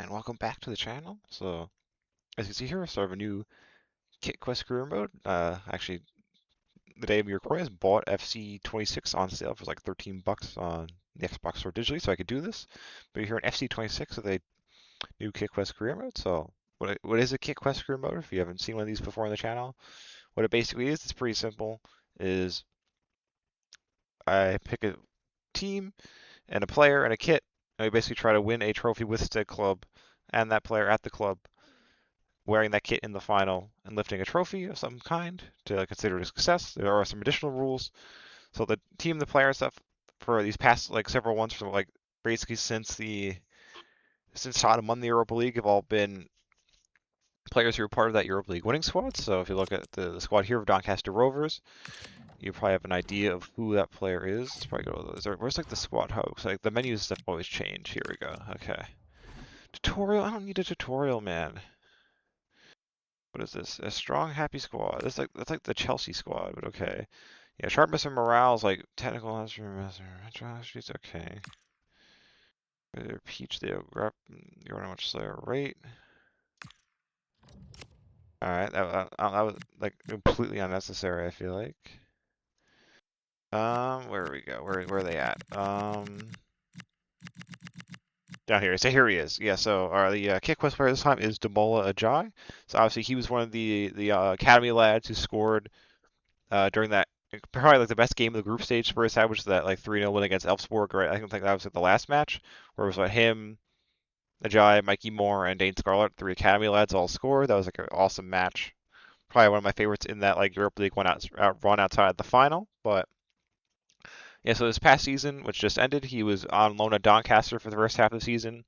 and welcome back to the channel. So, as you can see here, sort of a new Kit Quest career mode. Actually, the day we recording, I bought FC26 on sale for like 13 bucks on the Xbox store digitally, so I could do this. But here in FC26 with a new Kit Quest career mode. So, what is a Kit Quest career mode? If you haven't seen one of these before on the channel, what it basically is, it's pretty simple. Is I pick a team and a player and a kit, and I basically try to win a trophy with said club and that player at the club, wearing that kit in the final and lifting a trophy of some kind to consider it a success. There are some additional rules. So the team, the player stuff for these past like several ones from like basically since Tottenham won the Europa League have all been players who are part of that Europa League winning squad. So if you look at the squad here of Doncaster Rovers, you probably have an idea of who that player is. Let's probably go to those. Where's like the squad host? Like the menus that always change. Here we go. Okay. Tutorial. I don't need a tutorial, man. What is this? A strong, happy squad. That's like the Chelsea squad, but okay. Yeah, sharpness and morale is like technical masteries. Okay. They're peach. They'll grab. You're on a much slower rate. All right, that was like completely unnecessary. I feel like. Where we go? Where are they at? Down here. So here he is. Yeah. So the Kit Quest player this time is Damola Ajayi. So obviously he was one of the academy lads who scored during that probably like the best game of the group stage Spurs had, which is that like 3-0 win against Elfsborg. Right, I think that was like the last match where it was like him, Ajayi, Mikey Moore, and Dane Scarlett, three academy lads all scored. That was like an awesome match. Probably one of my favorites in that like Europa League run outside the final. But yeah, so this past season, which just ended, he was on loan at Doncaster for the first half of the season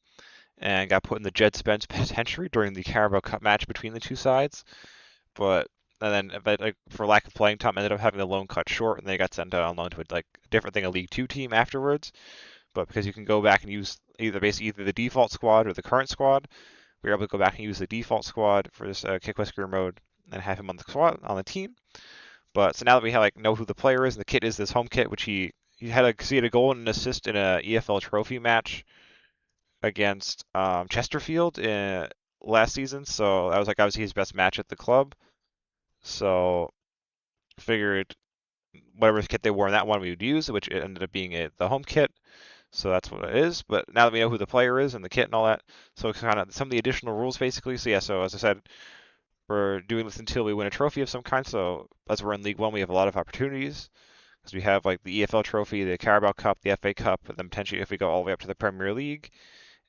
and got put in the Jed Spence penitentiary during the Carabao Cup match between the two sides. But like for lack of playing time, ended up having the loan cut short, and they got sent out on loan to like a different thing, a League Two team afterwards. But because you can go back and use either the default squad or the current squad, we were able to go back and use the default squad for this Kit Quest career mode and have him on the squad on the team. But so now that we have like know who the player is, and the kit is this home kit, which he had a goal and an assist in a EFL Trophy match against Chesterfield in last season. So that was like obviously his best match at the club. So figured whatever kit they wore in that one we would use, which it ended up being the home kit. So that's what it is. But now that we know who the player is and the kit and all that, so it's kind of some of the additional rules basically. So yeah, so as I said, we're doing this until we win a trophy of some kind. So as we're in League One, we have a lot of opportunities because we have like the EFL Trophy, the Carabao Cup, the FA Cup, and then potentially if we go all the way up to the Premier League,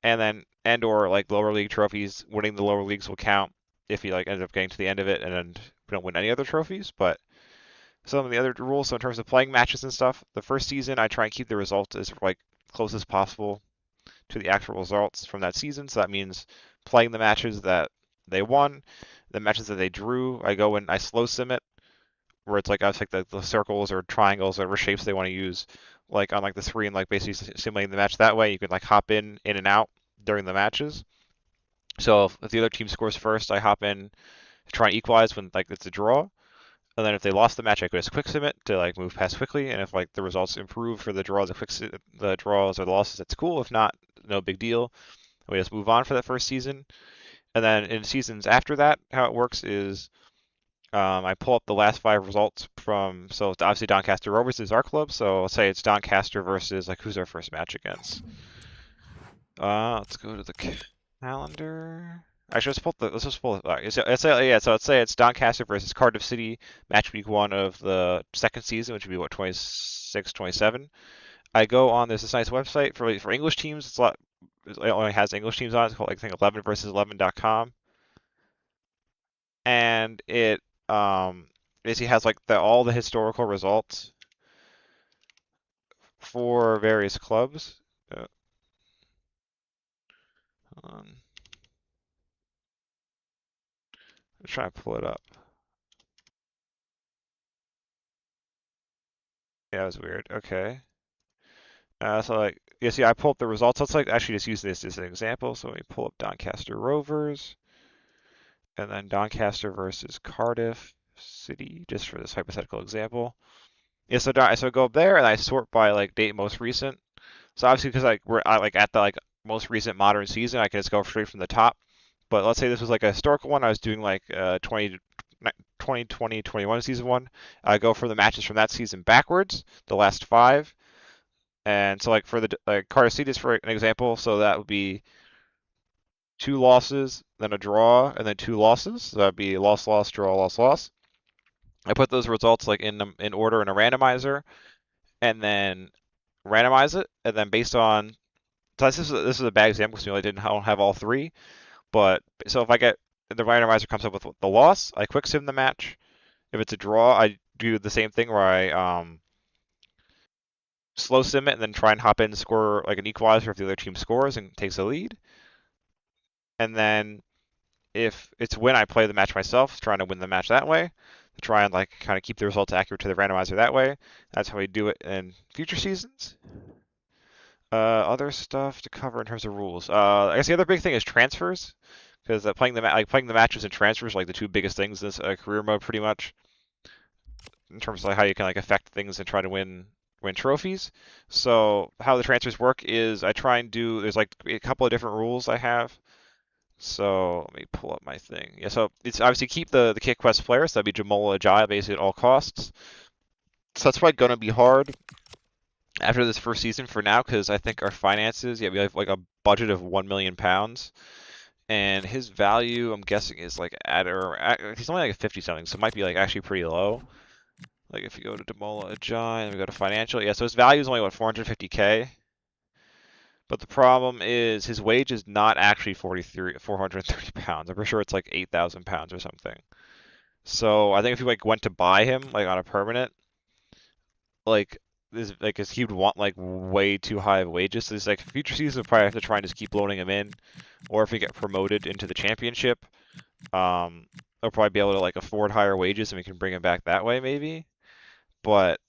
and then or like lower league trophies, winning the lower leagues will count if you like end up getting to the end of it and then we don't win any other trophies. But some of the other rules, so in terms of playing matches and stuff, the first season I try and keep the results as like close as possible to the actual results from that season. So that means playing the matches that they won, the matches that they drew. I go and I slow sim it, where it's like I take the circles or triangles, whatever shapes they want to use, like on like the screen, like basically simulating the match that way. You can like hop in and out during the matches. So if the other team scores first, I hop in to try and equalize when like it's a draw. And then if they lost the match, I could just quick sim it to like move past quickly. And if like the results improve for the draws, the draws or the losses, it's cool. If not, no big deal. We just move on for that first season. And then in seasons after that, how it works is I pull up the last five results from, so obviously Doncaster Rovers is our club. So let's say it's Doncaster versus like who's our first match against? Let's go to the calendar. Actually, let's just pull it. So let's say it's Doncaster versus Cardiff City, match week one of the second season, which would be what 26, 27. I go on. There's this nice website for English teams. It only has English teams on it. It's called like, I think 11 versus 11.com, and it basically has like all the historical results for various clubs. I'm trying to pull it up. Yeah, that was weird. Okay. So like, yeah, see, I pull up the results. Let's like actually just use this as an example. So we pull up Doncaster Rovers, and then Doncaster versus Cardiff City, just for this hypothetical example. Yeah, so I go up there and I sort by like date most recent. So obviously, because like we're like at the like most recent modern season, I can just go straight from the top. But let's say this was like a historical one. I was doing like 2020, 21 season one. I go for the matches from that season backwards, the last five. And so like for the like Cardacetus for an example, so that would be two losses, then a draw, and then two losses. So that'd be loss, loss, draw, loss, loss. I put those results like in order in a randomizer, and then randomize it, and then based on so this is a bad example because I don't have all three, but so if I get the randomizer comes up with the loss, I quick sim the match. If it's a draw, I do the same thing where I slow sim it and then try and hop in and score like an equalizer if the other team scores and takes the lead. And then if it's win, I play the match myself, trying to win the match that way. To try and like kind of keep the results accurate to the randomizer that way. That's how we do it in future seasons. Other stuff to cover in terms of rules. I guess the other big thing is transfers, because playing the matches and transfers are like the two biggest things in this career mode, pretty much, in terms of like how you can like affect things and try to win trophies. So how the transfers work is I try and do there's like a couple of different rules I have. So let me pull up my thing. Yeah, so it's obviously keep the kick quest players. So that'd be Damola, Ajayi, basically at all costs. So that's probably gonna be hard after this first season for now because I think our finances, yeah, we have like a budget of £1 million, and his value I'm guessing is like he's only like 50 something, so it might be like actually pretty low. Like if you go to Damola Ajayi and we go to financial, yeah, so his value is only what 450K. But the problem is his wage is not actually 430 pounds. I'm pretty sure it's like 8,000 pounds or something. So I think if you like went to buy him like on a permanent, like this like 'cause he would want like way too high of wages. So this like future seasons would probably have to try and just keep loading him in, or if he get promoted into the championship, they'll probably be able to like afford higher wages and we can bring him back that way maybe. But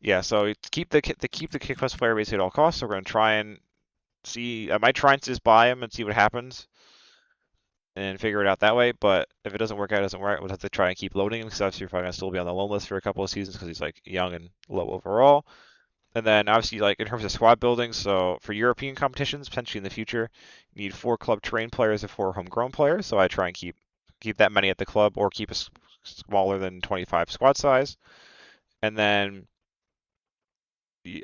yeah, so to keep the kick plus player base at all costs, so we're gonna try and see. I might try and just buy him and see what happens and figure it out that way. But if it doesn't work out, it doesn't work. We'll have to try and keep loading him because obviously you're probably gonna still be on the loan list for a couple of seasons because he's like young and low overall. And then obviously like in terms of squad building, so for European competitions potentially in the future, you need 4 club trained players and 4 homegrown players. So I try and keep that many at the club or keep a smaller than 25 squad size. And then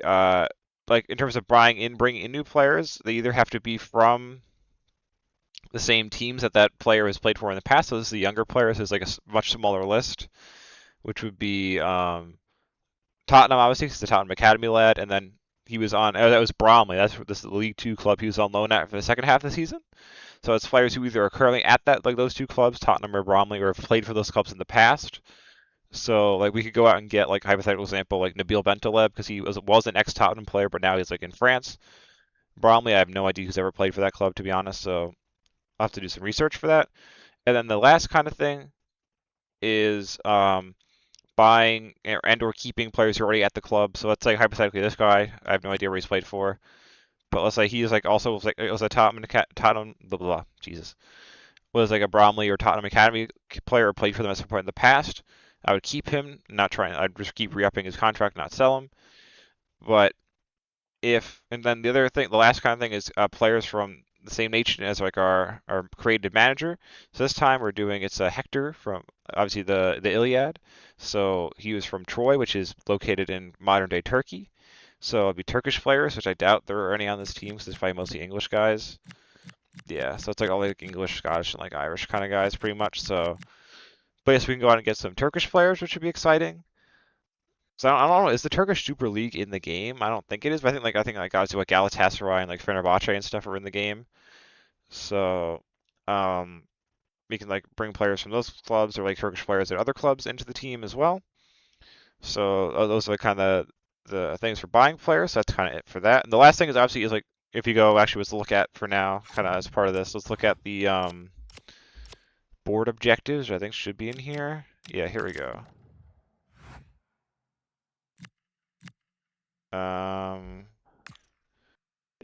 uh like in terms of bringing in new players, they either have to be from the same teams that player has played for in the past. So this is the younger players. There's like a much smaller list, which would be Tottenham, obviously, he's the Tottenham Academy lad, and then he was on. Oh, that was Bromley. This is the League Two club he was on loan at for the second half of the season. So it's players who either are currently at that like those two clubs, Tottenham or Bromley, or have played for those clubs in the past. So like we could go out and get like hypothetical example like Nabil Bentaleb because he was an ex-Tottenham player, but now he's like in France. Bromley, I have no idea who's ever played for that club to be honest. So I'll have to do some research for that. And then the last kind of thing is buying and or keeping players who are already at the club. So let's say hypothetically this guy, I have no idea where he's played for, but let's say he's like also was like it was a Tottenham blah blah blah Jesus was like a Bromley or Tottenham Academy player or played for them at some point in the past. I would keep him, not trying. I'd just keep re-upping his contract, not sell him. But if and then the other thing, the last kind of thing is players from the same nation as like our creative manager. So this time we're doing it's a Hector from obviously the Iliad. So he was from Troy, which is located in modern day Turkey. So it'd be Turkish players, which I doubt there are any on this team, because it's probably mostly English guys. Yeah, so it's like all like English, Scottish, and like Irish kind of guys, pretty much. So, but yes, we can go out and get some Turkish players, which would be exciting. So I don't know. Is the Turkish Super League in the game? I don't think it is, but I think like obviously like Galatasaray and like Fenerbahce and stuff are in the game. So um, we can like bring players from those clubs or like Turkish players at other clubs into the team as well. So those are kind of the things for buying players. So that's kind of it for that. And the last thing is obviously is like if you go actually was to look at for now, kind of as part of this, let's look at the board objectives, which I think should be in here. Yeah, here we go. Um,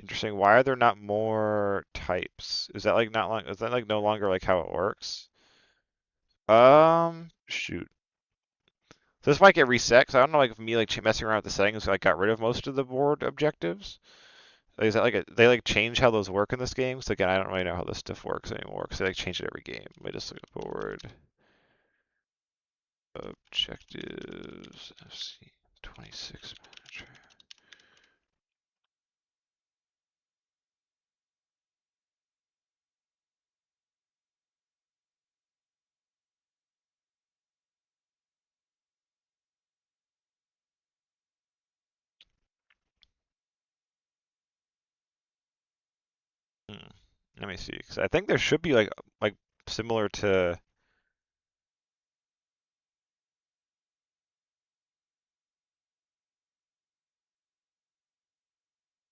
Interesting. Why are there not more types? Is that like not long? Is that like no longer like how it works? Shoot. So this might get reset. 'Cause I don't know like if me like messing around with the settings like got rid of most of the board objectives. Is that like they like change how those work in this game? So again, I don't really know how this stuff works anymore because they like change it every game. Let me just look at the board. Objectives. FC 26 manager. Hmm. Let me see. Because I think there should be like similar to.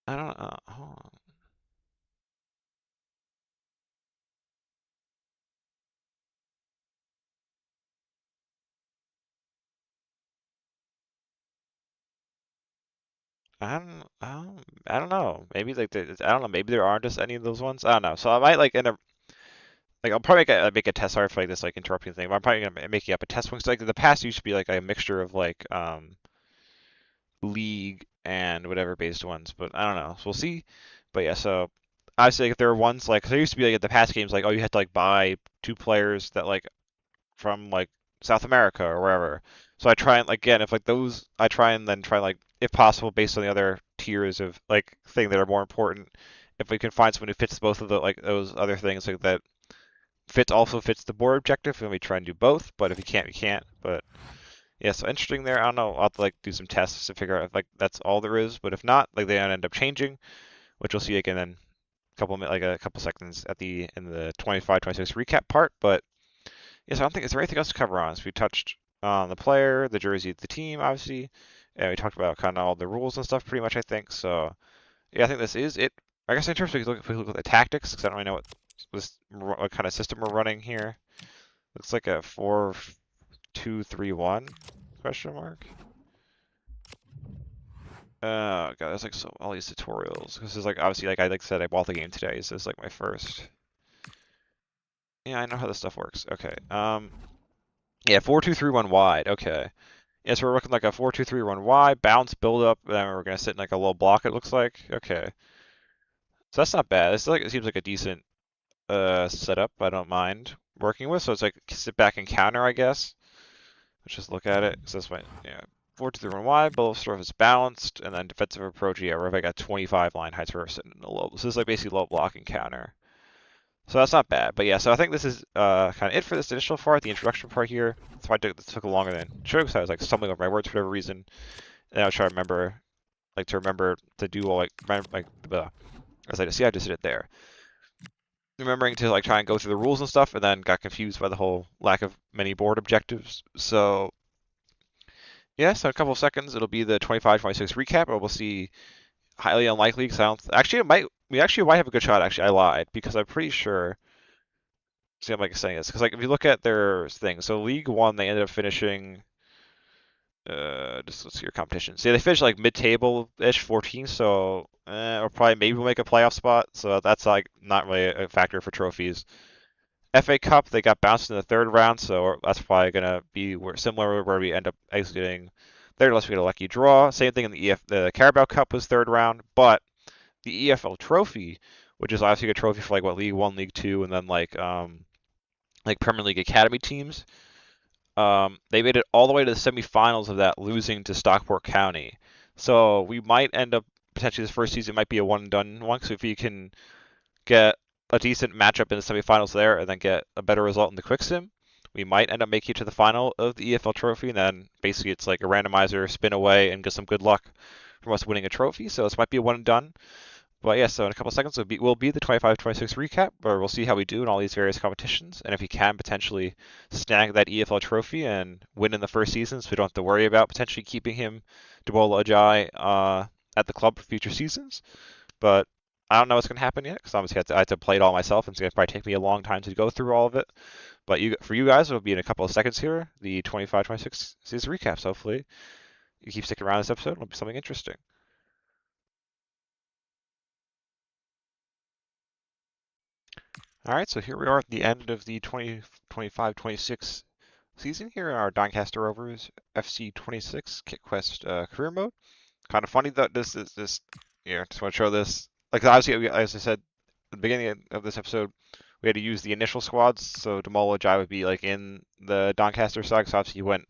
I don't know. Hold on. I don't know. Maybe I don't know. Maybe there aren't just any of those ones. I don't know. So I might like end up like I'll probably make a test. Sorry for like this like interrupting thing. But I'm probably gonna making up a test one because like in the past it used to be like a mixture of like league and whatever based ones. But I don't know. So we'll see. But yeah. So obviously like, if there are ones like there used to be like at the past games like oh you had to like buy two players that like from like South America or wherever. So I try and like again if like those I try and then try like if possible based on the other tiers of like thing that are more important. If we can find someone who fits both of the like those other things like that fits the board objective, and we try and do both. But if you can't, you can't. But yeah, so interesting there. I don't know. I'll have to like do some tests to figure out if like that's all there is. But if not, like they end up changing, which we'll see again in a couple seconds at the in the 25-26 recap part. But yes, I don't think is there anything else to cover on. So we touched on the player, the jersey, the team, obviously, and we talked about kind of all the rules and stuff pretty much. I think so. Yeah, I think this is it. I guess in terms of if we look at the tactics, because I don't really know what kind of system we're running here. Looks like a 4-2-3-1 question mark. Oh god, there's like so all these tutorials. This is like obviously like I like said I bought the game today, so this is like my first. Yeah, I know how this stuff works. Okay. Yeah, 4-2-3-1 wide. Okay. Yeah, so we're looking like a 4-2-3-1 wide, bounce, build up, and then we're gonna sit in like a low block, it looks like. Okay. So that's not bad. It's like it seems like a decent setup. I don't mind working with. So it's like sit back and counter, I guess. Let's just look at it. So this way, yeah, 4-2-3-1 wide, both stuff is balanced, and then defensive approach. Yeah, we're like at 25 line heights. We're sitting in the low. So this is like basically low block and counter. So that's not bad. But yeah, so I think this is kind of it for this initial part, the introduction part here. That's why it took longer than it should because I was like stumbling over my words for whatever reason, and I was trying to remember to do all as I just see I just did it there. Remembering to like try and go through the rules and stuff, and then got confused by the whole lack of many board objectives. So yeah, so in a couple of seconds it'll be the 25-26 recap, or we'll see highly unlikely because I don't actually it might we actually might have a good shot. Actually, I lied because I'm pretty sure. See, I'm like saying this because like if you look at their thing, so League One they ended up finishing. Just let's see your competition. See, they finished like mid-table ish, 14. So, or probably maybe we'll make a playoff spot. So that's like not really a factor for trophies. FA Cup, they got bounced in the third round, so that's probably gonna be similar where we end up exiting there unless we get a lucky draw. Same thing in the Carabao Cup was third round, but the EFL Trophy, which is obviously a trophy for like what League One, League Two, and then like Premier League Academy teams. They made it all the way to the semifinals of that, losing to Stockport County. So we might end up potentially this first season might be a one and done one. So if you can get a decent matchup in the semifinals there and then get a better result in the quick sim, we might end up making it to the final of the EFL Trophy. And then basically it's like a randomizer, spin away, and get some good luck from us winning a trophy. So this might be a one and done. But yeah, so in a couple of seconds will be the 25-26 recap, where we'll see how we do in all these various competitions, and if we can potentially snag that EFL trophy and win in the first season, so we don't have to worry about potentially keeping him, Damola Ajayi, at the club for future seasons. But I don't know what's going to happen yet, because obviously I have to play it all myself, and it's going to probably take me a long time to go through all of it. But for you guys, it'll be in a couple of seconds here, the 25-26 season recaps. Hopefully, you keep sticking around this episode. It'll be something interesting. All right, so here we are at the end of the 2025-26 season here in our Doncaster Rovers FC 26 Kit Quest career mode. Kind of funny that this is just, yeah, just want to show this. like obviously, as I said at the beginning of this episode, we had to use the initial squads. So Damola Ajayi would be like in the Doncaster side. So obviously he went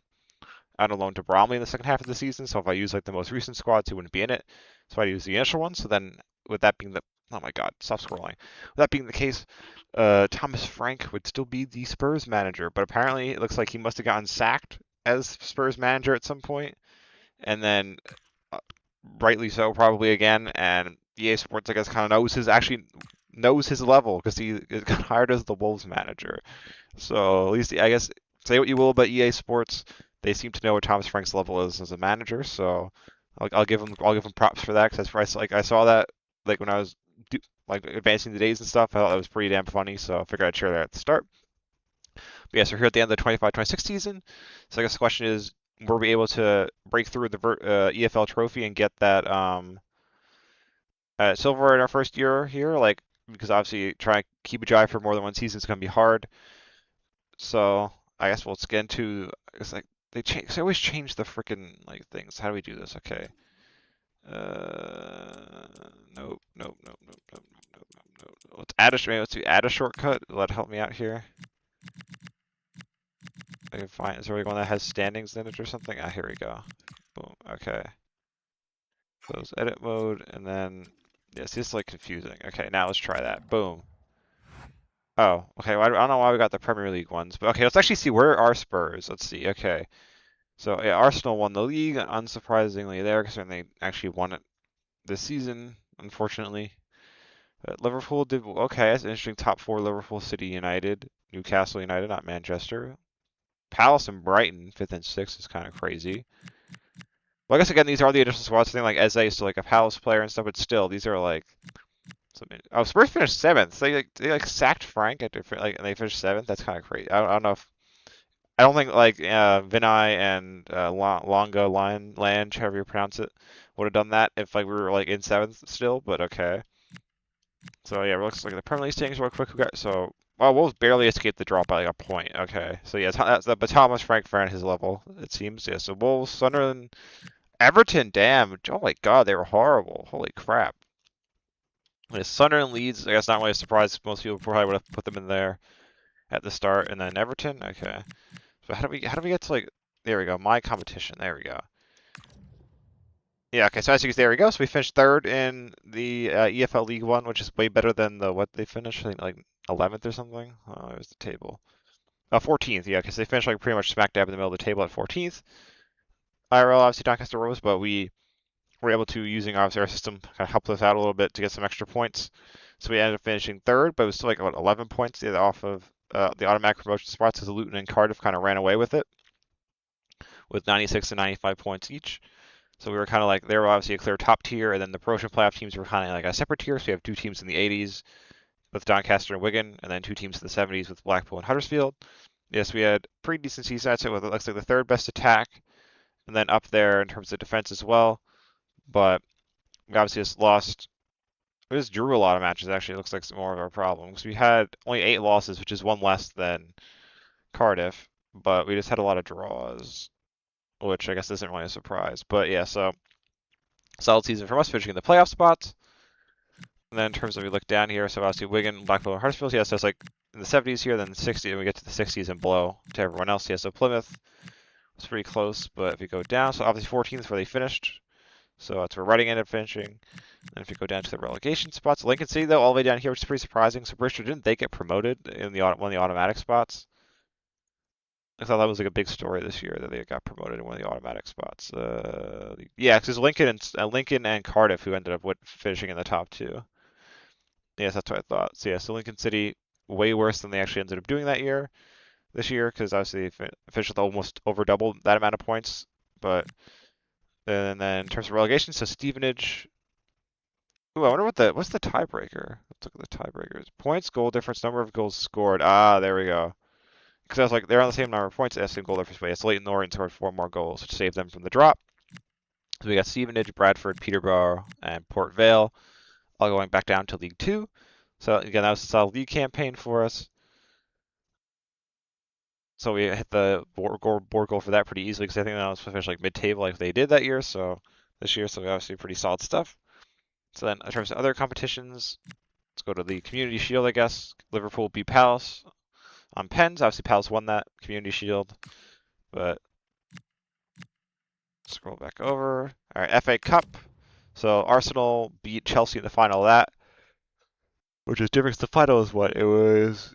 out on loan to Bromley in the second half of the season. So if I use like the most recent squads, he wouldn't be in it. So I use the initial one. So then with that being the oh my god, stop scrolling. With that being the case, Thomas Frank would still be the Spurs manager, but apparently it looks like he must have gotten sacked as Spurs manager at some point, and then uh, rightly so probably again. And EA Sports I guess kind of knows his level because he got hired as the Wolves manager. So at least I guess say what you will about EA Sports, they seem to know what Thomas Frank's level is as a manager. So I'll give him props for that because like I saw that like when I was like advancing the days and stuff. I thought that was pretty damn funny. So I figured I'd share that at the start. But yeah, so we're here at the end of the 25-26 season. So I guess the question is, were we able to break through the EFL trophy and get that silver in our first year here? Like because obviously trying to keep a drive for more than one season is going to be hard. So I guess we'll get into. It's like they always change the freaking like things. How do we do this? Okay. Nope, nope, nope, nope, nope, nope, nope, nope. Let's add a shortcut. Will that help me out here? I can find. Is there one that has standings in it or something? Ah, here we go. Boom. Okay. Close edit mode, and then yes, this is like confusing. Okay, now let's try that. Boom. Oh, okay. Well, I don't know why we got the Premier League ones, but okay, let's actually see where are Spurs. Let's see. Okay. So yeah, Arsenal won the league, unsurprisingly there, because they actually won it this season, unfortunately. Liverpool did okay. That's an interesting. Top four: Liverpool, City, United, Newcastle United, not Manchester. Palace and Brighton, fifth and sixth is kind of crazy. Well, I guess again, these are the additional squads. Thing like Eze is still like a Palace player and stuff, but still, these are like something. Oh, Spurs finished seventh. They sacked Frank at different like, and they finished seventh. That's kind of crazy. I don't know if I don't think like Vinay and Longa Lange, however you pronounce it, would have done that if like we were like in seventh still. But okay. So yeah, it looks like the Premier League standings real quick. We got so well, Wolves barely escaped the drop by like a point. Okay, so yeah, but Thomas Frank ran his level. It seems yeah. So Wolves, Sunderland, Everton. Damn, oh my God, they were horrible. Holy crap. Yeah, Sunderland leads. I guess not really a surprise. Most people probably would have put them in there at the start, and then Everton. Okay. So how do we get to like there we go, my competition. There we go. Yeah, okay, so as you can see, there we go. So we finished third in the EFL League One, which is way better than the what they finished, I think like 11th or something. Oh, it was the table. 14th, yeah, because they finished like pretty much smack dab in the middle of the table at 14th. IRL obviously Doncaster Rovers, but we were able to using obviously our system kind of helped us out a little bit to get some extra points. So we ended up finishing third, but it was still like about 11 points off of the automatic promotion spots because Luton and Cardiff kind of ran away with it with 96 and 95 points each. So we were kind of like they were obviously a clear top tier, and then the promotion playoff teams were kind of like a separate tier. So we have two teams in the 80s with Doncaster and Wigan, and then two teams in the 70s with Blackpool and Huddersfield. Yes, we had pretty decent season. I'd say with it looks like the third best attack, and then up there in terms of defense as well. But we obviously just lost. We just drew a lot of matches. Actually, it looks like some more of our problems. We had only 8 losses, which is one less than Cardiff, but we just had a lot of draws, which I guess isn't really a surprise. But yeah, so solid season from us, finishing in the playoff spots. And then in terms of we look down here, so obviously Wigan, Blackpool, and Huddersfield, yeah, so it's like in the 70s here, then the 60s, and we get to the 60s and below to everyone else. Yeah, so Plymouth was pretty close, but if you go down, so obviously 14th is where they finished. So that's where Reading ended up finishing. And if you go down to the relegation spots, Lincoln City though, all the way down here, which is pretty surprising. So Bristol, didn't they get promoted in the one of the automatic spots? I thought that was like a big story this year that they got promoted in one of the automatic spots. Yeah, because Lincoln and Cardiff who ended up finishing in the top two. Yes, that's what I thought. So yeah, so Lincoln City way worse than they actually ended up doing that year this year because obviously they finished with almost over double that amount of points. But and then in terms of relegation, so Stevenage. Ooh, I wonder what's the tiebreaker. Let's look at the tiebreakers. Points, goal difference, number of goals scored. Ah, there we go. Because I was like, they're on the same number of points as same goal difference, but yes, Leighton Orient scored 4 more goals, which saved them from the drop. So we got Stevenage, Bradford, Peterborough, and Port Vale, all going back down to League Two. So again, that was a solid league campaign for us. So we hit the board goal for that pretty easily because I think that was finished like mid-table like they did that year. So this year, so obviously pretty solid stuff. So then, in terms of other competitions, let's go to the Community Shield, I guess. Liverpool beat Palace on pens. Obviously, Palace won that Community Shield, but scroll back over. All right, FA Cup. So Arsenal beat Chelsea in the final of that, which is different. 'Cause the final is what? It was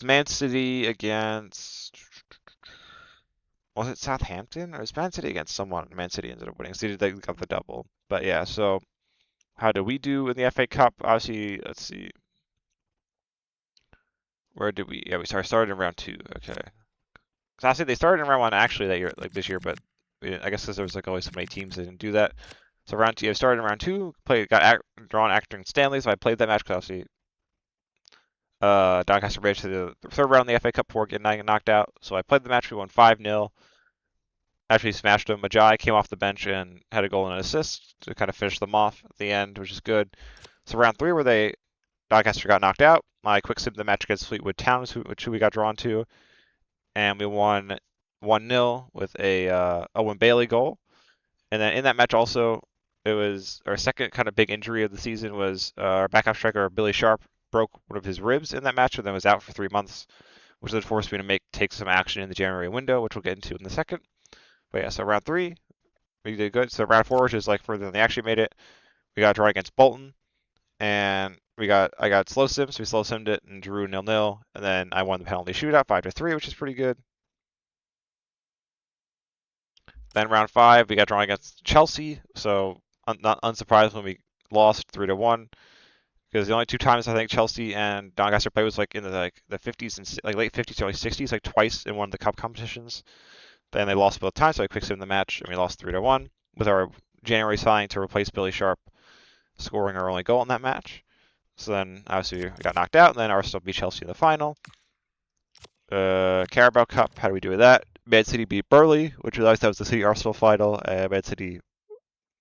Man City against, was it Southampton or was Man City against someone? Man City ended up winning. City they got the double. But yeah, so how do we do in the FA Cup? Obviously, let's see. Where did we? Yeah, we started in round two. Okay. So honestly, they started in round one actually that year, like this year, but I guess because there was like always so many teams, they didn't do that. So round two, I started in round two. Drawn Acton Stanley, so I played that match because obviously Doncaster Rovers to the third round of the FA Cup before getting knocked out. So I played the match. We won 5-0. Actually smashed them. Ajayi came off the bench and had a goal and an assist to kind of finish them off at the end, which is good. So round three, where Doncaster got knocked out, I quick sipped the match against Fleetwood Town, which we got drawn to, and we won 1-0 with a Owen Bailey goal. And then in that match also, it was our second kind of big injury of the season was our backup striker Billy Sharp broke one of his ribs in that match and then was out for 3 months, which then forced me to take some action in the January window, which we'll get into in the second. But yeah, so round three, we did good. So round four, which is like further than they actually made it, we got a draw against Bolton, and I got slow sim, so we slow simmed it and drew 0-0, and then I won the penalty shootout 5-3, which is pretty good. Then round five, we got drawn against Chelsea, so not unsurprised when we lost 3-1. Because the only two times I think Chelsea and Doncaster played was like in the 50s and like late 50s, early 60s, like twice in one of the cup competitions. Then they lost both times, so I quick simmed the match and we lost 3-1 with our January signing to replace Billy Sharp scoring our only goal in that match. So then obviously we got knocked out, and then Arsenal beat Chelsea in the final. Carabao Cup, how do we do with that? Man City beat Burnley, which was that was the City Arsenal final. Man City,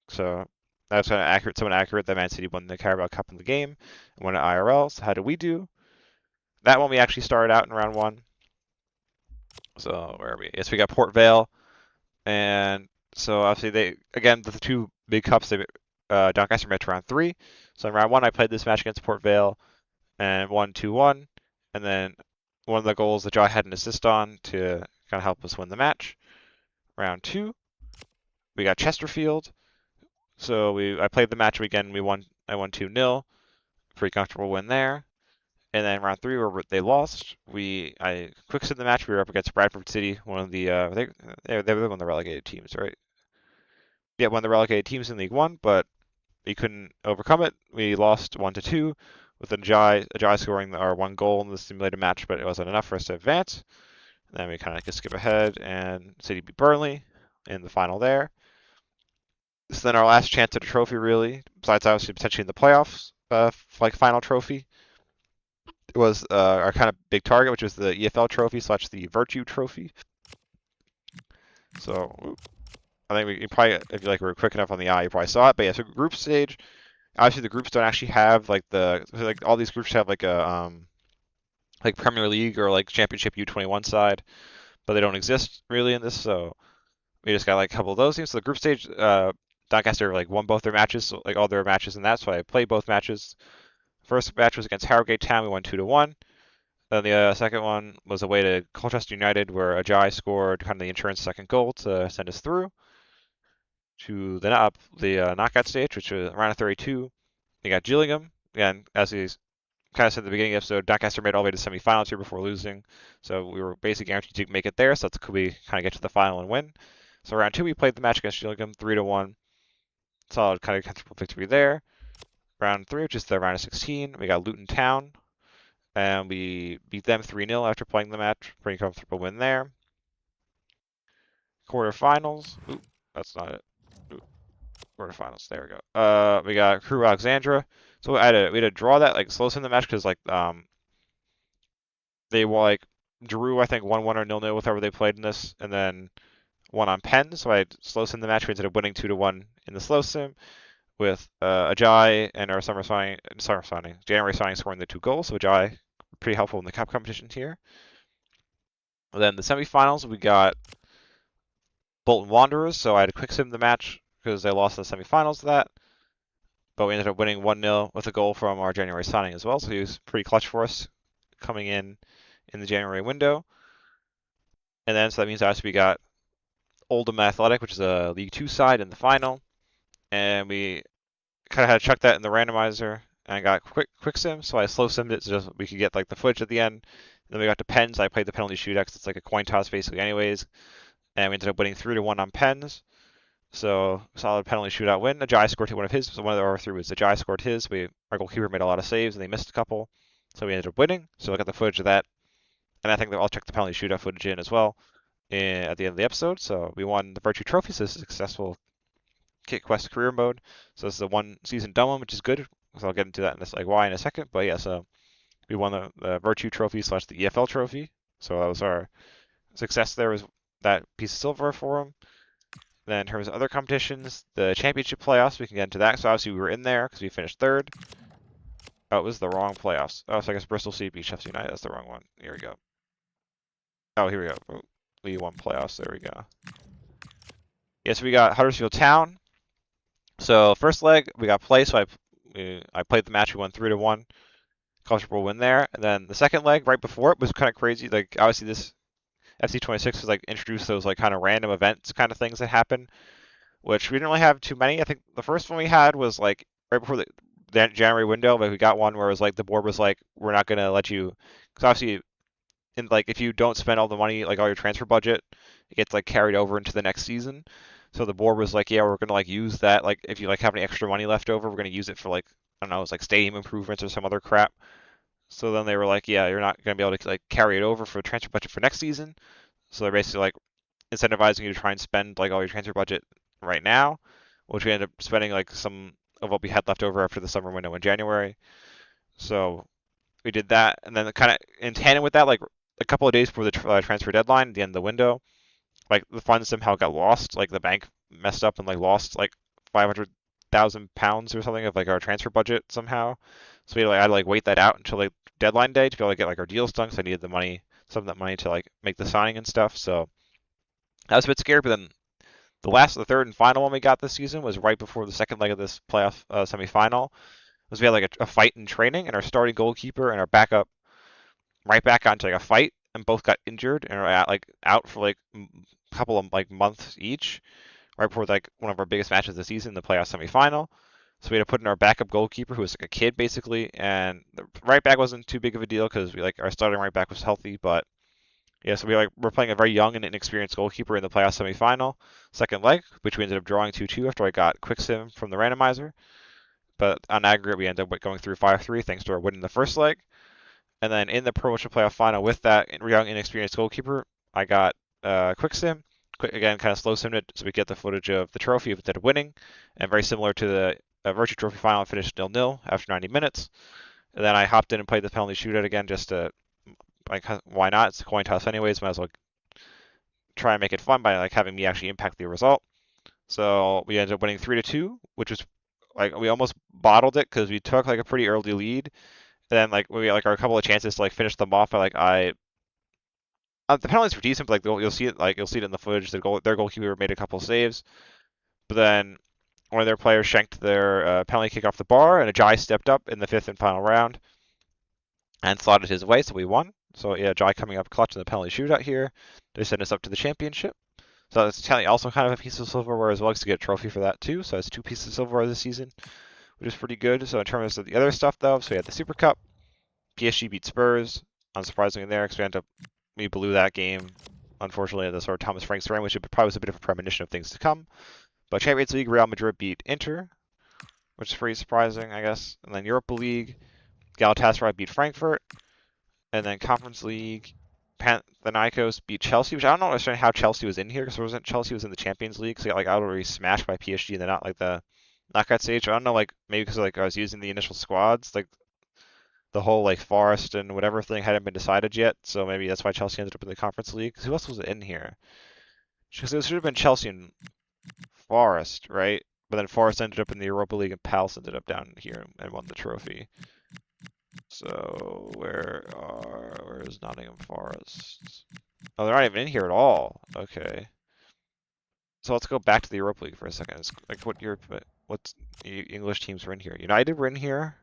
so that's kind of accurate, somewhat accurate that Man City won the Carabao Cup in the game and won at IRL. So how did we do? That one we actually started out in round one. So where are we? Yes, we got Port Vale, and so obviously the two big cups Doncaster met round three. So in round one I played this match against Port Vale and won 2-1, and then one of the goals that Jai had an assist on to kind of help us win the match. Round two, we got Chesterfield. So I played the match again. I won 2-0. Pretty comfortable win there. And then round three, where they lost, I quick in the match. We were up against Bradford City, one of the they were one of the relegated teams, right? Yeah, one of the relegated teams in League One, but we couldn't overcome it. We lost 1-2 with Ajayi scoring our one goal in the simulated match, but it wasn't enough for us to advance. Then we kind of skip ahead, and City beat Burnley in the final there. This is then our last chance at a trophy, really, besides obviously potentially in the playoffs, like final trophy. It was our kind of big target, which was the EFL trophy / the Virtue trophy. So I think you probably, if you were quick enough on the eye, you probably saw it. But yeah, so group stage, obviously the groups don't actually have all these groups have like a like Premier League or like Championship U21 side, but they don't exist really in this. So we just got like a couple of those teams. So the group stage, Doncaster won both their matches, so, like all their matches in that. So I played both matches. First match was against Harrogate Town. We won 2-1. Then the second one was away to Colchester United, where Ajayi scored kind of the insurance second goal to send us through to the knockout stage, which was round of 32. We got Gillingham. Again, as we kind of said at the beginning of the episode, Doncaster made all the way to semifinals here before losing, so we were basically guaranteed to make it there. So that's cool. We kind of get to the final and win. So round two, we played the match against Gillingham, 3-1. Solid, kind of comfortable victory there. Round three, which is the round of 16, we got Luton Town, and we beat them 3-0 after playing the match. Pretty comfortable win there. Quarterfinals. Ooh, that's not it. Ooh, quarterfinals. There we go. We got Crew Alexandra. So we had to draw that slow in the match because they drew I think 1-1 or 0-0 with whoever they played in this, and then won on pen. So I had slow sim the match. We ended up winning 2-1 in the slow sim with Ajayi and our January signing scoring the two goals. So Ajayi pretty helpful in the cup competition here. And then the semifinals, we got Bolton Wanderers. So I had to quick sim the match because they lost in the semifinals of that. but we ended up winning 1-0 with a goal from our January signing as well. So he was pretty clutch for us coming in the January window. And then so that means obviously we got Oldham Athletic, which is a League Two side in the final, and we kind of had to chuck that in the randomizer. And I got quick sim, so I slow simmed it so just we could get like the footage at the end. And then we got to pens. I played the penalty shootout 'cause it's like a coin toss basically, anyways. And we ended up winning 3-1 on pens. So solid penalty shootout win. Ajayi scored one of his. So one of our three was Ajayi scored his. Our goalkeeper made a lot of saves and they missed a couple. So we ended up winning. So I got the footage of that. And I think that I'll check the penalty shootout footage in as well at the end of the episode. So we won the Virtue Trophy. So this is a successful Kit Quest career mode. So this is a one season done one, which is good. So I'll get into that in this like why in a second. But yeah, so we won the Virtue Trophy / the EFL Trophy. So that was our success. There was that piece of silver for him. Then in terms of other competitions, the championship playoffs, we can get into that. So obviously we were in there because we finished third. Oh, it was the wrong playoffs. Oh, so I guess Bristol City beat Sheffield United. That's the wrong one. Here we go. Oh, here we go. Oh, League One playoffs. There we go. Yes, we got Huddersfield Town. So first leg we got play. So I played the match. We won 3-1. Comfortable win there. And then the second leg right before it was kind of crazy. Like obviously this FC26 was like introduced those like kind of random events kind of things that happen, which we didn't really have too many. I think the first one we had was like right before the January window, but we got one where it was like the board was like, we're not gonna let you, because obviously, in like if you don't spend all the money, like all your transfer budget, it gets like carried over into the next season. So the board was like, yeah, we're gonna like use that. Like if you like have any extra money left over, we're gonna use it for like I don't know, it's like stadium improvements or some other crap. So then they were like, yeah, you're not gonna be able to like carry it over for transfer budget for next season. So they're basically like incentivizing you to try and spend like all your transfer budget right now, which we ended up spending like some of what we had left over after the summer window in January. So we did that, and then kind of in tandem with that, like a couple of days before the transfer deadline, the end of the window, like the funds somehow got lost. Like the bank messed up and like lost like £500,000 or something of like our transfer budget somehow. So we had to like wait that out until like deadline day to be able to get like our deals done. So I needed the money, some of that money to like make the signing and stuff. So I was a bit scared, but then the third and final one we got this season was right before the second leg of this playoff semifinal. Was we had like a fight in training, and our starting goalkeeper and our backup right back got into like a fight, and both got injured and are out for like a couple of like months each, right before like one of our biggest matches of the season, the playoff semifinal. So we had to put in our backup goalkeeper, who was like a kid basically, and the right back wasn't too big of a deal because we like our starting right back was healthy, but yeah, so we're playing a very young and inexperienced goalkeeper in the playoff semifinal, second leg, which we ended up drawing 2-2 after I got quick sim from the randomizer. But on aggregate, we ended up going through 5-3 thanks to our win in the first leg. And then in the promotion playoff final with that young inexperienced goalkeeper, I got quick sim. Again, kind of slow simmed it so we get the footage of the trophy instead of winning. And very similar to the Virtue Trophy final, I finished 0-0 after 90 minutes. And then I hopped in and played the penalty shootout again just to like why not? It's a coin toss anyways. Might as well try and make it fun by like having me actually impact the result. So we ended up winning 3-2, which was like we almost bottled it because we took like a pretty early lead. And then like we got like our couple of chances to like finish them off. The penalties were decent, but like you'll see it in the footage. Their goalkeeper made a couple of saves, but then one of their players shanked their penalty kick off the bar, and Ajayi stepped up in the fifth and final round and slotted his way, so we won. So yeah, Jai coming up clutch in the penalty shootout here. They send us up to the championship. So that's also kind of a piece of silverware as well, because to get a trophy for that too. So it's 2 pieces of silverware this season, which is pretty good. So in terms of the other stuff though, so we had the Super Cup. PSG beat Spurs, unsurprisingly there, because we blew that game. Unfortunately, the sort of Thomas Franks ran, which probably was a bit of a premonition of things to come. But Champions League, Real Madrid beat Inter, which is pretty surprising, I guess. And then Europa League, Galatasaray beat Frankfurt. And then Conference League, Panathinaikos beat Chelsea, which I don't understand how Chelsea was in here because Chelsea was in the Champions League, so they got like already smashed by PSG and they're not like the knockout stage. I don't know, like maybe because like I was using the initial squads, like the whole like Forest and whatever thing hadn't been decided yet, so maybe that's why Chelsea ended up in the Conference League. 'Cause who else was in here? Because it should have been Chelsea and Forest, right? But then Forest ended up in the Europa League and Palace ended up down here and won the trophy. So where is Nottingham Forest? Oh, they're not even in here at all. Okay. So let's go back to the Europa League for a second. It's like what Europe? What English teams were in here? United were in here.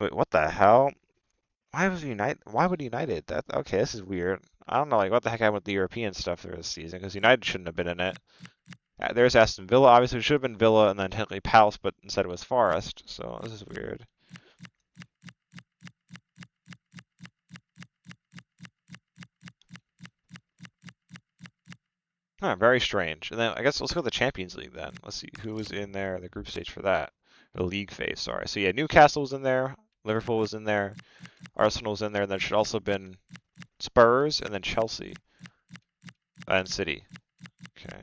Wait, what the hell? Why was United? Why would United? That okay? This is weird. I don't know, like what the heck happened with the European stuff there this season because United shouldn't have been in it. There's Aston Villa. Obviously, it should have been Villa and then technically Palace, but instead it was Forest. So this is weird. Huh, very strange. And then I guess let's go to the Champions League then. Let's see who was in there, the group stage for that. The league phase, sorry. So yeah, Newcastle was in there, Liverpool was in there, Arsenal was in there, and there should also have been Spurs and then Chelsea and City. Okay.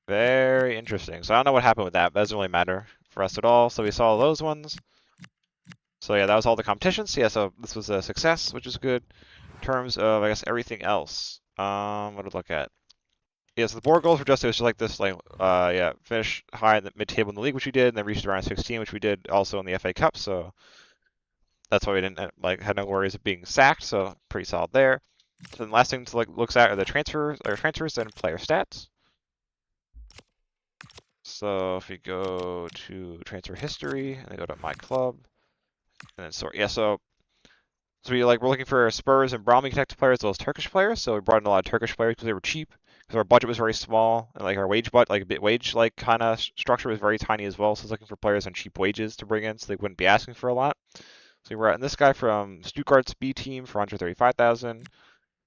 Very interesting. So I don't know what happened with that. That doesn't really matter for us at all. So we saw those ones. So yeah, that was all the competitions. Yeah, so this was a success, which is good. In terms of, I guess, everything else. What to look at? Yeah, so the board goals were just, it was just like this, like, yeah, finish high in the mid-table in the league, which we did, and then reached around 16, which we did also in the FA Cup, so that's why we didn't, like, had no worries of being sacked, so pretty solid there. So the last thing to, like, looks at are the transfers and player stats. So if we go to transfer history, and then go to my club, and then sort, yeah, so we're looking for Spurs and Bromley Connected players as well as Turkish players. So we brought in a lot of Turkish players because they were cheap. Because our budget was very small and like our wage like kind of structure was very tiny as well. So I was looking for players on cheap wages to bring in, so they wouldn't be asking for a lot. So we brought in this guy from Stuttgart's B team for 135,000.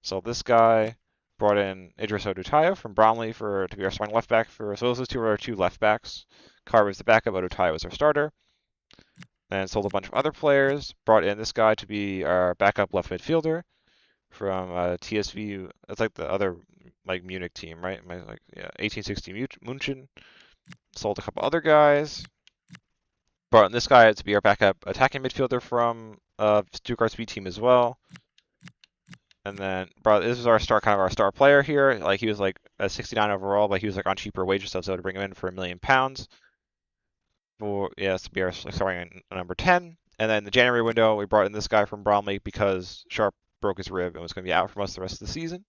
So this guy brought in Idris Odutayo from Bromley to be our starting left back for. So those two are our two left backs. Carr was the backup. Odutayo was our starter. Then sold a bunch of other players. Brought in this guy to be our backup left midfielder from TSV. That's like the other like Munich team, right? Like yeah, 1860 München. Sold a couple other guys. Brought in this guy to be our backup attacking midfielder from Stuttgart's B team as well. And then this is our star player here. Like he was like a 69 overall, but he was like on cheaper wages, so to bring him in for £1 million. For yes, to be our starting number 10. And then the January window, we brought in this guy from Bromley because Sharp broke his rib and was going to be out for most of the rest of the season.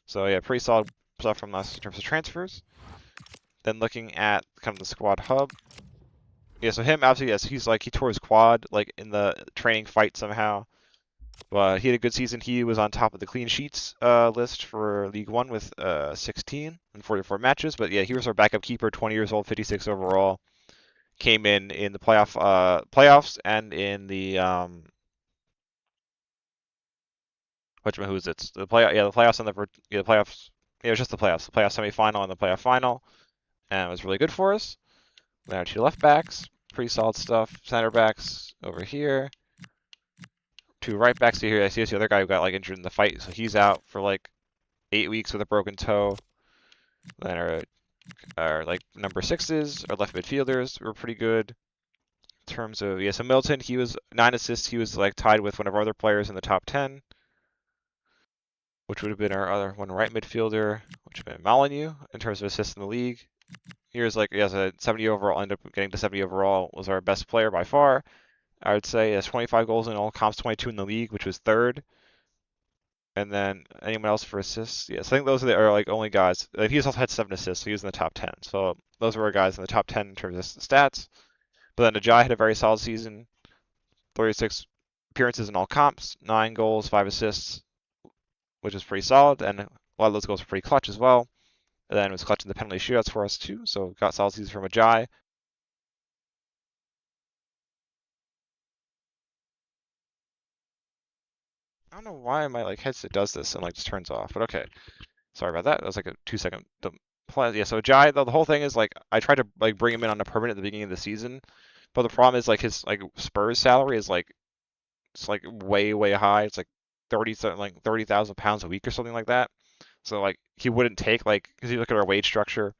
So yeah, pretty solid stuff from us in terms of transfers. Then looking at kind of the squad hub. Yeah, so him obviously, yes, he tore his quad like in the training fight somehow. But he had a good season. He was on top of the clean sheets list for League One with 16 in 44 matches. But yeah, he was our backup keeper, 20 years old, 56 overall. Came in the playoffs and in the who is it? The playoffs and the playoffs. Yeah, it was just the playoffs, semifinal and the playoff final, and it was really good for us. Then our two left backs, pretty solid stuff. Center backs over here. Two right backs here. I see the other guy who got like injured in the fight, so he's out for like 8 weeks with a broken toe. Then our like number sixes, our left midfielders were pretty good. In terms of so Milton, he was 9 assists. He was like tied with one of our other players in the top 10, which would have been our other one right midfielder, which would have been Molyneux in terms of assists in the league. Here's like he has a 70 overall. Ended up getting to 70 overall. Was our best player by far. I would say he has 25 goals in all comps, 22 in the league, which was third. And then anyone else for assists? Yes, I think those are like only guys. He also had 7 assists, so he was in the top 10. So those were our guys in the top 10 in terms of stats. But then Ajayi had a very solid season, 36 appearances in all comps, 9 goals, 5 assists, which is pretty solid, and a lot of those goals were pretty clutch as well. And then was clutching the penalty shootouts for us too, so got solid season from Ajayi. I don't know why my like headset does this and like just turns off, but okay. Sorry about that. That was like a 2 second. Yeah, so Ajayi, the whole thing is like I tried to like bring him in on a permanent at the beginning of the season, but the problem is like his like Spurs salary is like it's like way high. It's like 30,000 pounds a week or something like that. So like he wouldn't take like because you look at our wage structure,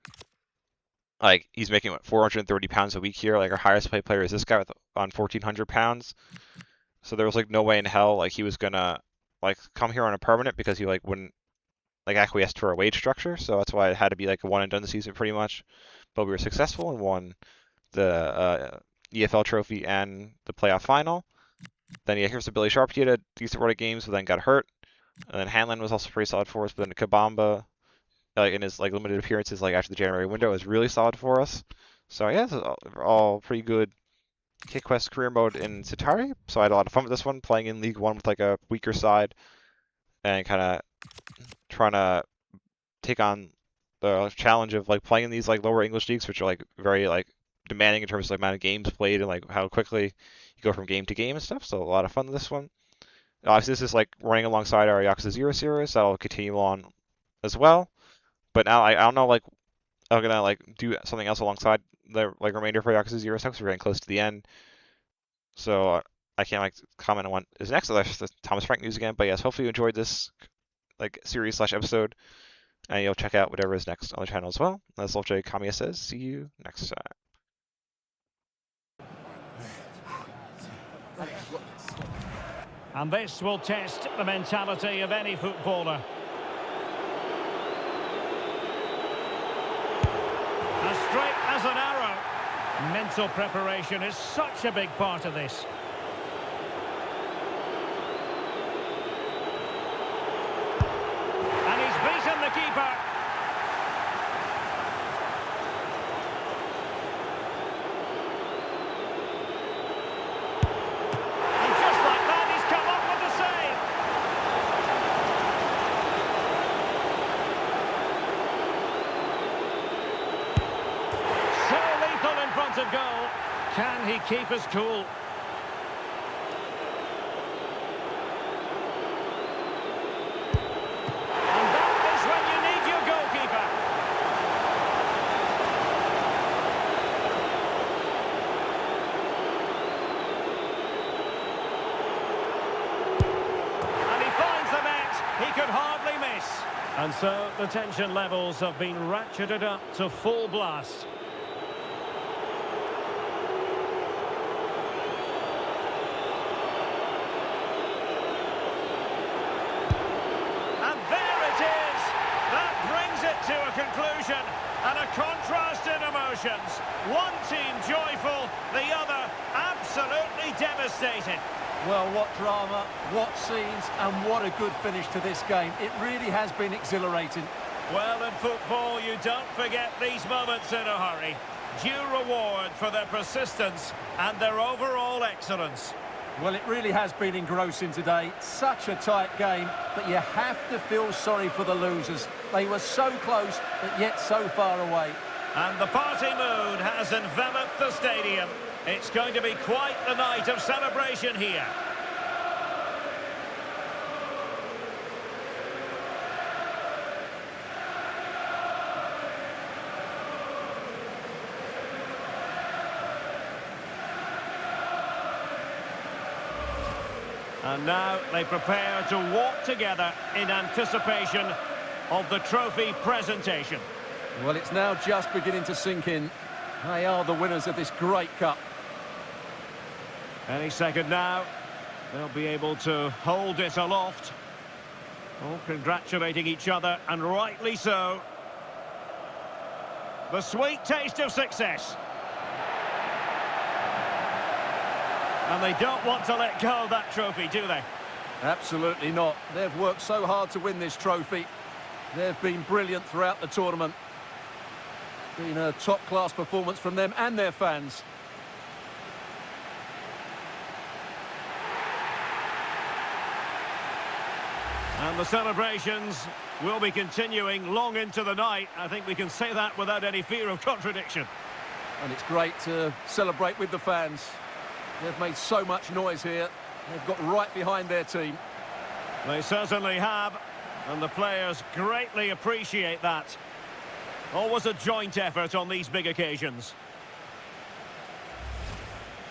like he's making what 430 pounds a week here. Like our highest paid player is this guy on 1,400 pounds. So there was like no way in hell like he was gonna like come here on a permanent because he like wouldn't like acquiesce to our wage structure. So that's why it had to be like a one and done season pretty much. But we were successful and won the EFL trophy and the playoff final. Then yeah, here's the Billy Sharp. He had a decent run of games, but then got hurt. And then Hanlon was also pretty solid for us. But then Kabamba like in his like limited appearances like after the January window is really solid for us. So yeah, this is all pretty good Kick Quest career mode in Citari. So I had a lot of fun with this one, playing in League One with like a weaker side and kind of trying to take on the challenge of like playing in these like lower English leagues, which are like very like demanding in terms of like amount of games played and like how quickly you go from game to game and stuff. So a lot of fun with this one. Obviously, this is like running alongside our Yakuza 0 series. That'll continue on as well. But now I don't know like I'm gonna like do something else alongside the like remainder of our Yakuza 0 stuff because we're getting close to the end. So I can't like comment on what is next. So that's the Thomas Frank news again. But yes, hopefully you enjoyed this like series slash episode, and you'll check out whatever is next on the channel as well. As Lolche Kamiya says, see you next time. And this will test the mentality of any footballer. As straight as an arrow. Mental preparation is such a big part of this. And he's beaten the keeper. And just like that, he's come up with the save. So lethal in front of goal. Can he keep us cool? And that is when you need your goalkeeper. And he finds the net. He could hardly miss. And so the tension levels have been ratcheted up to full blast. To a conclusion and a contrast in emotions. One team joyful, the other absolutely devastated. Well, what drama, what scenes, and what a good finish to this game. It really has been exhilarating. Well, in football, you don't forget these moments in a hurry. Due reward for their persistence and their overall excellence. Well, it really has been engrossing today. Such a tight game, but you have to feel sorry for the losers. They were so close, but yet so far away. And the party mood has enveloped the stadium. It's going to be quite the night of celebration here. And now they prepare to walk together in anticipation of the trophy presentation. Well, it's now just beginning to sink in. They are the winners of this great cup. Any second now, they'll be able to hold it aloft. All congratulating each other, and rightly so. The sweet taste of success. And they don't want to let go of that trophy, do they? Absolutely not. They've worked so hard to win this trophy. They've been brilliant throughout the tournament. Been a top-class performance from them and their fans. And the celebrations will be continuing long into the night. I think we can say that without any fear of contradiction. And it's great to celebrate with the fans. They've made so much noise here. They've got right behind their team. They certainly have, and the players greatly appreciate that. Always a joint effort on these big occasions.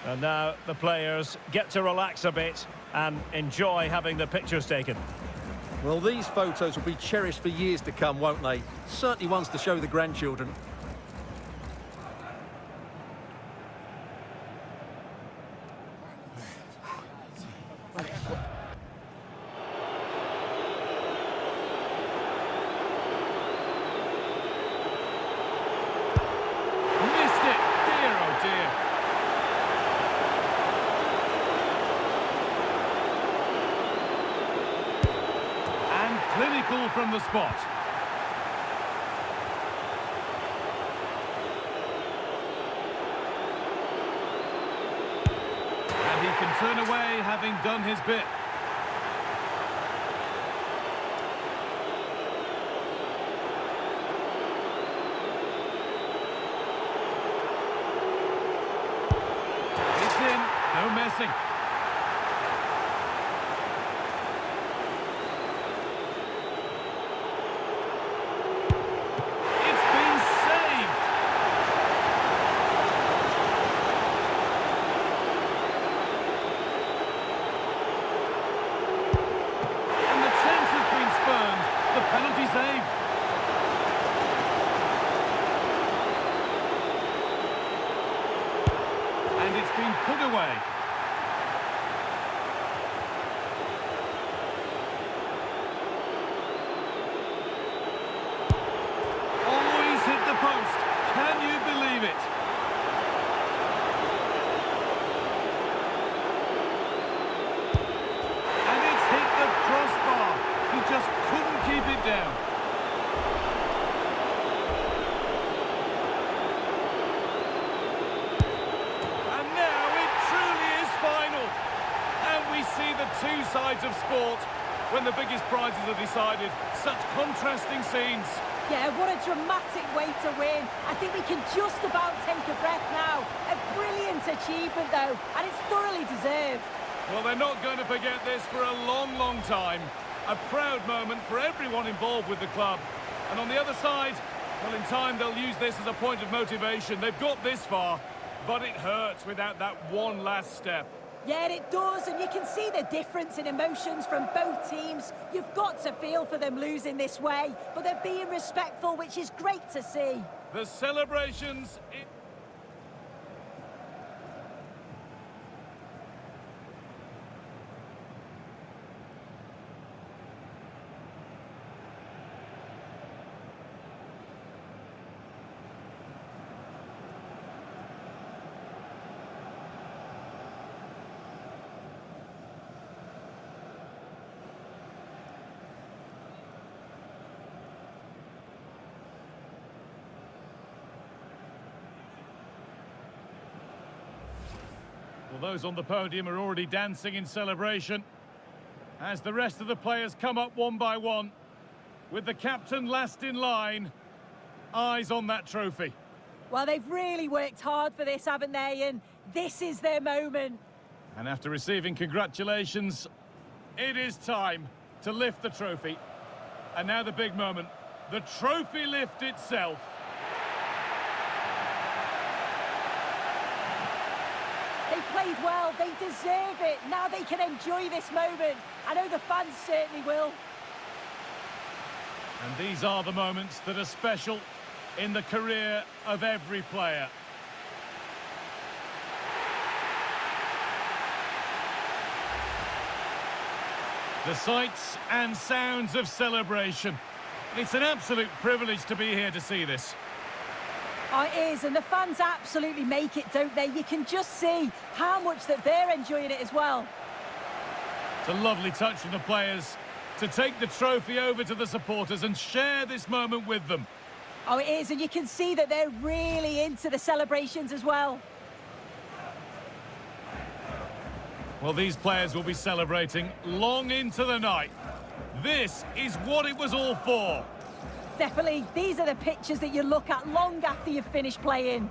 And now the players get to relax a bit and enjoy having the pictures taken. Well, these photos will be cherished for years to come, won't they? Certainly ones to show the grandchildren. Clinical from the spot. He can turn away having done his bit. It's in, no messing. It's been saved. And the chance has been spurned. The penalty saved. And it's been put away. Always hit the post. Can you believe it? And it's hit the crossbar. He just couldn't keep it down. And now it truly is final. And we see the two sides of sport when the biggest prizes are decided. Such contrasting scenes. Yeah, what a dramatic way to win. I think we can just about take a breath now. A brilliant achievement, though, and it's thoroughly deserved. Well, they're not going to forget this for a long, long time. A proud moment for everyone involved with the club. And on the other side, well, in time they'll use this as a point of motivation. They've got this far, but it hurts without that one last step. Yeah, it does, and you can see the difference in emotions from both teams. You've got to feel for them losing this way, but they're being respectful, which is great to see. The celebrations... Well, those on the podium are already dancing in celebration as the rest of the players come up one by one, with the captain last in line, eyes on that trophy. Well, they've really worked hard for this, haven't they? And this is their moment. And after receiving congratulations, it is time to lift the trophy. And now the big moment, the trophy lift itself. They played well, they deserve it. Now they can enjoy this moment. I know the fans certainly will. And these are the moments that are special in the career of every player. The sights and sounds of celebration. It's an absolute privilege to be here to see this. Oh, it is, and the fans absolutely make it, don't they? You can just see how much that they're enjoying it as well. It's a lovely touch from the players to take the trophy over to the supporters and share this moment with them. Oh, it is, and you can see that they're really into the celebrations as well. Well, these players will be celebrating long into the night. This is what it was all for. Definitely, these are the pictures that you look at long after you've finished playing.